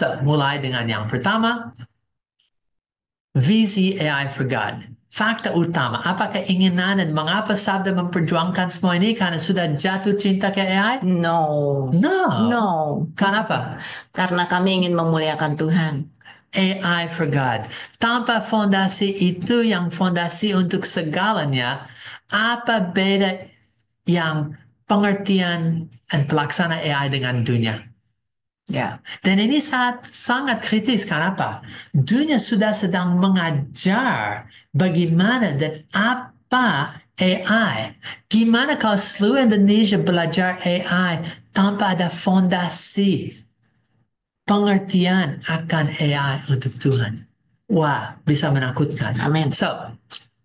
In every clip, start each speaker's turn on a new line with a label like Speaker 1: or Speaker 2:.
Speaker 1: So, mulai dengan yang pertama, visi AI for God. Fakta utama, apa keinginan dan mengapa Sabda memperjuangkan semua ini? Karena sudah jatuh cinta ke AI?
Speaker 2: No.
Speaker 1: No.
Speaker 2: Kenapa? Karena kami ingin memuliakan Tuhan.
Speaker 1: AI for God. Tanpa fondasi itu yang fondasi untuk segalanya, apa beda yang pengertian dan pelaksana AI dengan dunia?
Speaker 2: Ya.
Speaker 1: Dan ini sangat kritis. Kenapa? Dunia sudah sedang mengajar bagaimana dan apa AI. Gimana kalau seluruh Indonesia belajar AI tanpa ada fondasi pengertian akan AI untuk Tuhan? Wah, bisa menakutkan.
Speaker 2: Amin.
Speaker 1: So,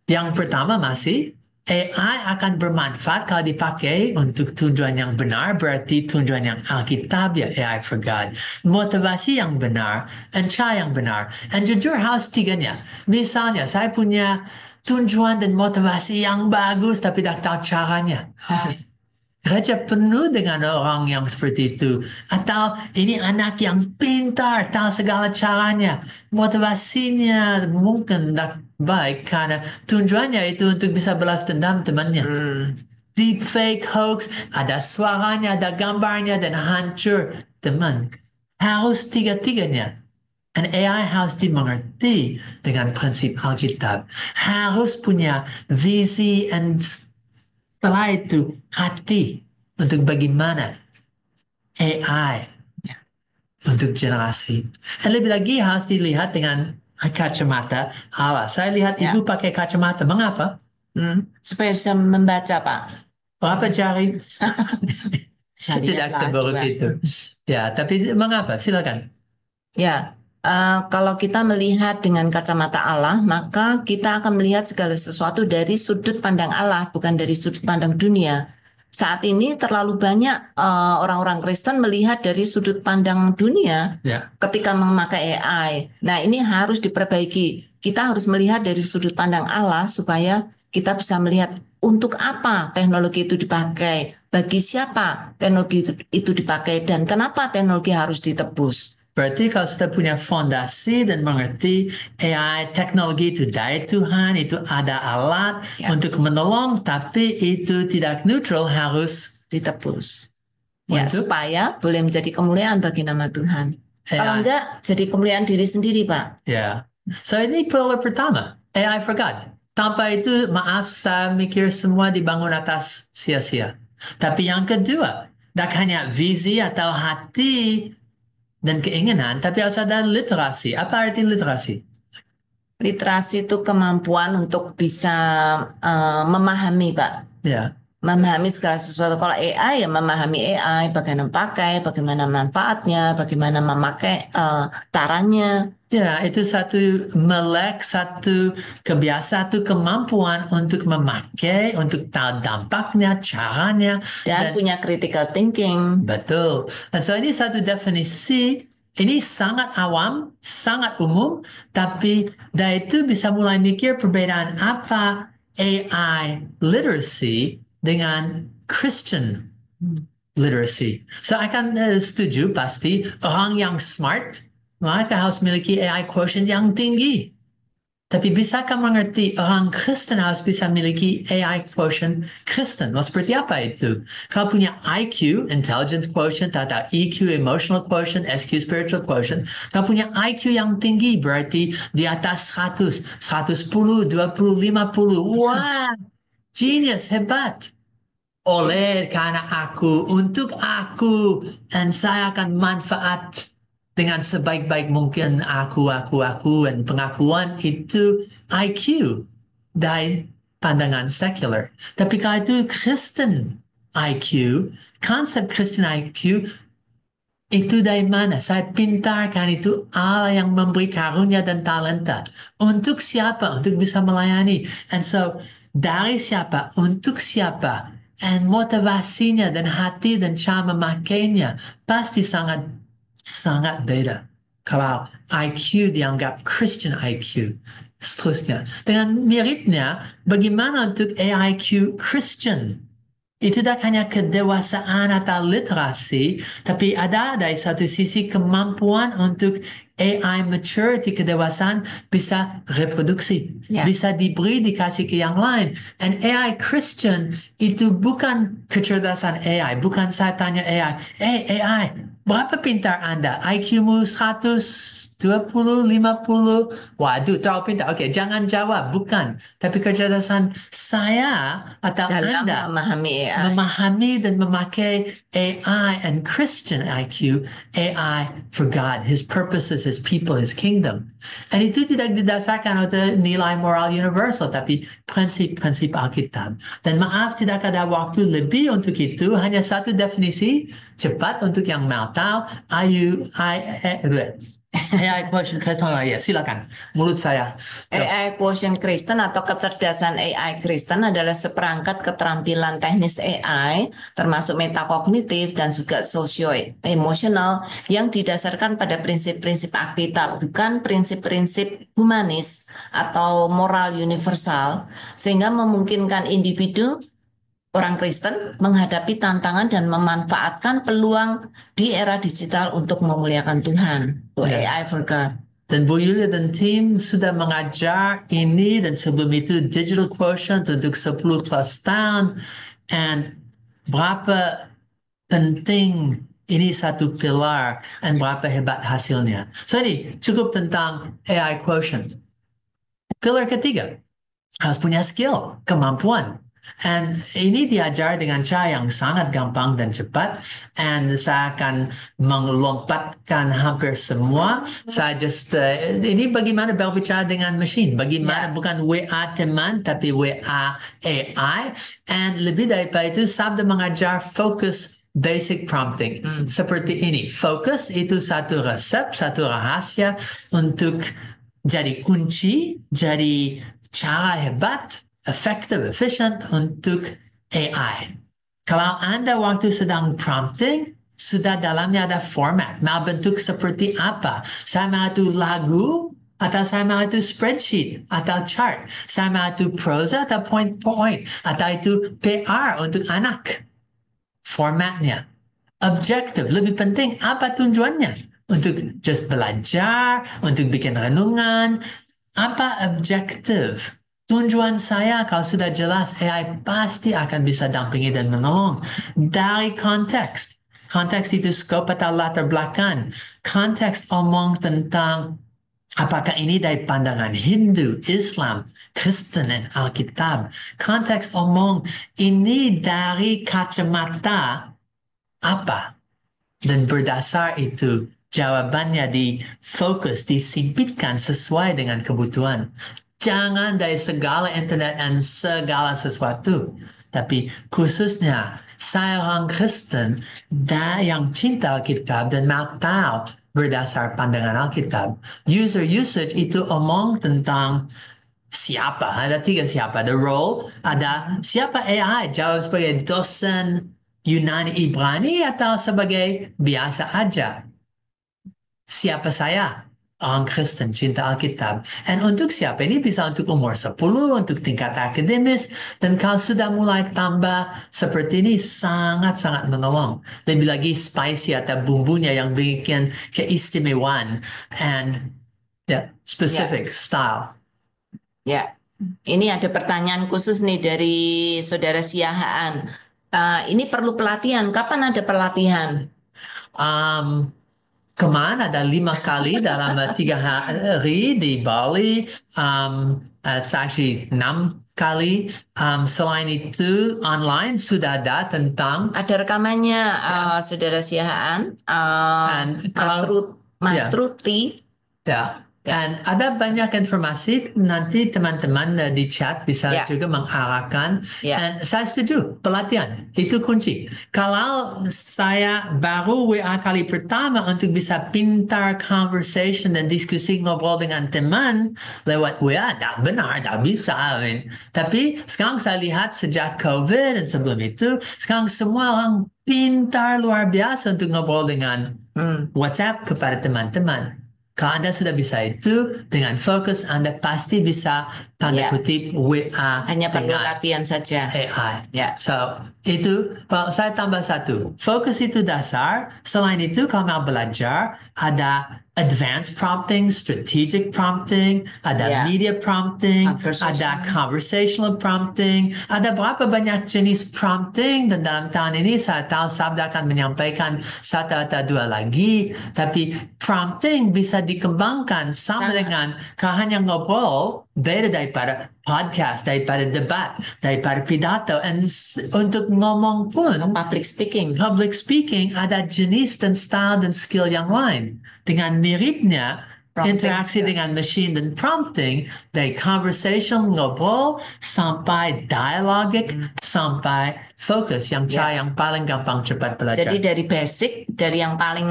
Speaker 1: yang pertama masih AI akan bermanfaat kalau dipakai untuk tujuan yang benar, berarti tujuan yang Alkitabiah, AI for God. Motivasi yang benar, dan cara yang benar. Dan jujur harus tiganya. Misalnya, saya punya tujuan dan motivasi yang bagus, tapi tak tahu caranya. Gereja penuh dengan orang yang seperti itu. Atau ini anak yang pintar, tahu segala caranya. Motivasinya mungkin tak baik karena tujuannya itu untuk bisa balas dendam temannya. Deepfake hoax, ada suaranya, ada gambarnya, dan hancur teman. Harus tiga-tiganya. Dan AI harus dimengerti dengan prinsip Alkitab. Harus punya visi dan setelah itu hati untuk bagaimana AI untuk generasi. Dan lebih lagi harus dilihat dengan kacamata Allah. Saya lihat
Speaker 2: Ya.
Speaker 1: ibu pakai kacamata. Mengapa?
Speaker 2: Supaya bisa membaca, Pak.
Speaker 1: Apa jari?
Speaker 2: Bisa
Speaker 1: Tidak
Speaker 2: lihat
Speaker 1: seburuk
Speaker 2: lagi, Pak.
Speaker 1: itu. Ya, tapi mengapa? Silakan.
Speaker 2: Ya, kalau kita melihat dengan kacamata Allah, maka kita akan melihat segala sesuatu dari sudut pandang Allah, bukan dari sudut pandang dunia. Saat ini terlalu banyak orang-orang Kristen melihat dari sudut pandang dunia
Speaker 1: Ya.
Speaker 2: ketika memakai AI. Nah, ini harus diperbaiki. Kita harus melihat dari sudut pandang Allah supaya kita bisa melihat untuk apa teknologi itu dipakai, bagi siapa teknologi itu dipakai, dan kenapa teknologi harus ditebus.
Speaker 1: Berarti kalau sudah punya fondasi dan mengerti AI, teknologi itu dari Tuhan, itu ada alat untuk menolong, tapi itu tidak neutral, harus
Speaker 2: ditebus. Ya,
Speaker 1: untuk
Speaker 2: supaya boleh menjadi kemuliaan bagi nama Tuhan. Kalau
Speaker 1: AI.
Speaker 2: enggak, jadi kemuliaan diri sendiri, Pak.
Speaker 1: Ya. So ini pilar pertama, AI for God. Tanpa itu, maaf, saya mikir semua dibangun atas sia-sia. Tapi yang kedua, tak hanya visi atau hati dan keinginan, tapi harus ada literasi. Apa arti literasi?
Speaker 2: Literasi itu kemampuan untuk bisa memahami, Pak.
Speaker 1: Ya.
Speaker 2: Memahami segala sesuatu. Kalau AI ya memahami AI, bagaimana pakai, bagaimana manfaatnya, bagaimana memakai caranya.
Speaker 1: Ya, itu satu melek, satu kebiasaan, satu kemampuan untuk memakai, untuk tahu dampaknya, caranya.
Speaker 2: Dan punya critical thinking.
Speaker 1: Betul. Dan so ini satu definisi, ini sangat awam, sangat umum, tapi dari itu bisa mulai mikir perbedaan apa AI literacy dengan Christian literacy. So akan setuju pasti orang yang smart, mereka harus memiliki AI quotient yang tinggi. Tapi bisakah mengerti orang Kristen harus bisa memiliki AI quotient Kristen? Mau seperti apa itu? Kalau punya IQ, intelligence quotient, atau EQ, emotional quotient, SQ, spiritual quotient. Kalau punya IQ yang tinggi berarti di atas 100, 110, 20, 50. Wah, genius, hebat. Oleh karena aku, untuk aku, dan saya akan manfaat dengan sebaik-baik mungkin aku, dan pengakuan itu IQ dari pandangan sekular. Tapi kalau itu Kristen IQ, konsep Kristen IQ, itu dari mana? Saya pintar kan itu Allah yang memberi karunia dan talenta. Untuk siapa? Untuk bisa melayani. And so, dari siapa? Untuk siapa? And motivasinya dan hati dan cara memakainya pasti sangat sangat beda. Kalau IQ dianggap Christian IQ, seterusnya. Dengan miripnya, bagaimana untuk AIQ Christian? itu tidak hanya kedewasaan atau literasi, tapi ada dari satu sisi kemampuan untuk AI maturity, kedewasaan bisa reproduksi, bisa diberi dikasih ke yang lain. And AI Christian itu bukan kecerdasan AI, bukan saya tanya AI, AI, berapa pintar Anda? IQ-mu 120, 50? Waduh, terlalu pintar. Oke, jangan jawab, bukan. Tapi kecerdasan saya atau
Speaker 2: Dalam
Speaker 1: Anda
Speaker 2: memahami AI.
Speaker 1: memahami dan memakai AI and Christian IQ, AI for God, His purposes, His people, His kingdom. Dan itu tidak didasarkan oleh nilai moral universal, tapi prinsip-prinsip Alkitab. Dan maaf, tidak ada waktu lebih untuk itu, hanya satu definisi, cepat untuk yang mau tahu, AI quotient Kristen, ya silakan, mulut saya.
Speaker 2: AI quotient Kristen atau kecerdasan AI Kristen adalah seperangkat keterampilan teknis AI, termasuk metakognitif dan juga sosio-emosional yang didasarkan pada prinsip-prinsip Alkitab, bukan prinsip-prinsip humanis atau moral universal, sehingga memungkinkan individu orang Kristen menghadapi tantangan dan memanfaatkan peluang di era digital untuk memuliakan Tuhan. AI for God.
Speaker 1: Dan Bu Yulia dan tim sudah mengajar ini dan sebelum itu digital quotient untuk 10 plus tahun. And berapa penting ini satu pilar dan berapa hebat hasilnya. So ini cukup tentang AI quotient. Pilar ketiga, harus punya skill, kemampuan. And ini diajar dengan cara yang sangat gampang dan cepat. And saya akan melompatkan hampir semua. Saya ini bagaimana berbicara dengan mesin. Bagaimana bukan WA teman, tapi WA AI. And lebih daripada itu, saya mengajar fokus basic prompting. Seperti ini. Fokus itu satu resep, satu rahasia untuk jadi kunci, jadi cara hebat, effective, efficient untuk AI. Kalau Anda waktu sedang prompting, sudah dalamnya ada format. Mau bentuk seperti apa? Saya mau itu lagu, atau saya mau itu spreadsheet, atau chart. Saya mau itu prosa atau point-point, atau itu PR untuk anak. Formatnya. Objektif, lebih penting apa tujuannya? Untuk just belajar, untuk bikin renungan. Apa objektif? Tujuan saya kalau sudah jelas AI pasti akan bisa dampingi dan menolong. Dari konteks. Konteks itu skop atau latar belakang. Konteks omong tentang apakah ini dari pandangan Hindu, Islam, Kristen, dan Alkitab. Konteks omong ini dari kacamata apa? Dan berdasar itu jawabannya difokus, disempitkan sesuai dengan kebutuhan. Jangan dari segala internet dan segala sesuatu. Tapi khususnya saya orang Kristen yang cinta Alkitab dan mau tahu berdasar pandangan Alkitab. User usage itu omong tentang siapa. Ada 3 siapa. The role, ada siapa AI. Jawab sebagai dosen Yunani Ibrani atau sebagai biasa aja. Siapa saya? Orang Kristen, cinta Alkitab. Dan untuk siapa? Ini bisa untuk umur 10, untuk tingkat akademis. Dan kalau sudah mulai tambah seperti ini, sangat-sangat menolong. Lebih lagi spicy atau bumbunya yang bikin keistimewaan. And specific style.
Speaker 2: Ya, ini ada pertanyaan khusus nih dari Saudara Siahaan. Ini perlu pelatihan. Kapan ada pelatihan?
Speaker 1: Kemana ada 5 kali dalam 3 hari di Bali. It's actually 6 kali. Selain itu online sudah ada tentang.
Speaker 2: Ada rekamannya Saudara Siahaan. Matruti.
Speaker 1: Ya. Dan ada banyak informasi, nanti teman-teman di chat bisa juga mengarahkan. Dan saya setuju, pelatihan itu kunci. Kalau saya baru WA kali pertama untuk bisa pintar conversation dan diskusi ngobrol dengan teman lewat WA, tak benar, tak bisa. Tapi sekarang saya lihat sejak COVID dan sebelum itu, sekarang semua orang pintar luar biasa untuk ngobrol dengan WhatsApp kepada teman-teman. Kalau Anda sudah bisa itu, dengan fokus Anda pasti bisa tanda
Speaker 2: Ya.
Speaker 1: kutip WA
Speaker 2: Hanya perlu
Speaker 1: dengan
Speaker 2: latihan saja.
Speaker 1: AI.
Speaker 2: Ya.
Speaker 1: So, itu, saya tambah satu. Fokus itu dasar. Selain itu, kalau mau belajar, ada advanced prompting, strategic prompting, ada
Speaker 2: Ya.
Speaker 1: media prompting,
Speaker 2: Conversational.
Speaker 1: ada conversational prompting, ada berapa banyak jenis prompting, dan dalam tahun ini saya tahu Sabda akan menyampaikan satu atau dua lagi, tapi prompting bisa dikembangkan sama
Speaker 2: Sangat.
Speaker 1: dengan kalau hanya ngobrol, beda daripada podcast, daripada debat, daripada pidato, and untuk ngomong pun,
Speaker 2: Public speaking.
Speaker 1: public speaking ada jenis dan style dan skill yang lain. Dengan miripnya,
Speaker 2: Prompting
Speaker 1: interaksi
Speaker 2: juga.
Speaker 1: dengan machine dan prompting, dari conversation, ngobrol, sampai dialogic, sampai fokus, yang cara yang paling gampang cepat belajar.
Speaker 2: Jadi dari basic, dari yang paling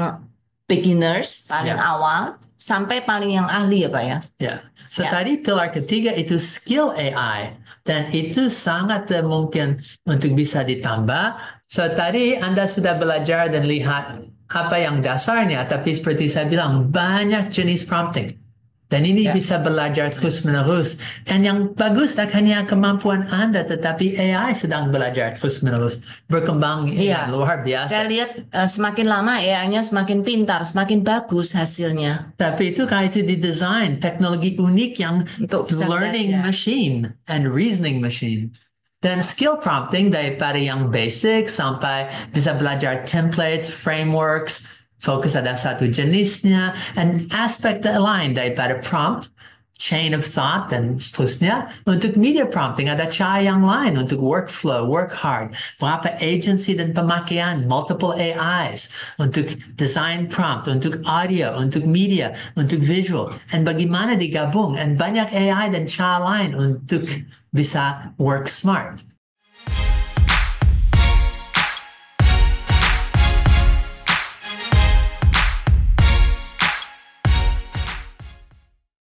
Speaker 2: beginners, paling
Speaker 1: Ya.
Speaker 2: awal, sampai paling yang ahli ya Pak ya?
Speaker 1: Ya, so
Speaker 2: Ya.
Speaker 1: tadi pilar ketiga itu skill AI, dan itu sangat mungkin untuk bisa ditambah. So tadi Anda sudah belajar dan lihat apa yang dasarnya, tapi seperti saya bilang banyak jenis prompting. Dan ini
Speaker 2: Ya.
Speaker 1: bisa belajar terus menerus. Dan yang bagus tak hanya kemampuan Anda, tetapi AI sedang belajar terus menerus, berkembang
Speaker 2: Iya.
Speaker 1: luar biasa.
Speaker 2: Saya lihat semakin lama AI-nya semakin pintar, semakin bagus hasilnya.
Speaker 1: Tapi itu kalau itu didesain teknologi unik yang
Speaker 2: Untuk bisa
Speaker 1: learning
Speaker 2: belajar.
Speaker 1: machine and reasoning machine. Dan skill prompting daripada yang basic sampai bisa belajar templates, frameworks, fokus ada satu jenisnya, dan aspek lain daripada prompt, chain of thought, dan seterusnya. Untuk media prompting ada cara yang lain untuk workflow, work hard, berapa agency dan pemakaian, multiple AIs, untuk design prompt, untuk audio, untuk media, untuk visual, dan bagaimana digabung, dan banyak AI dan cara lain untuk bisa work smart.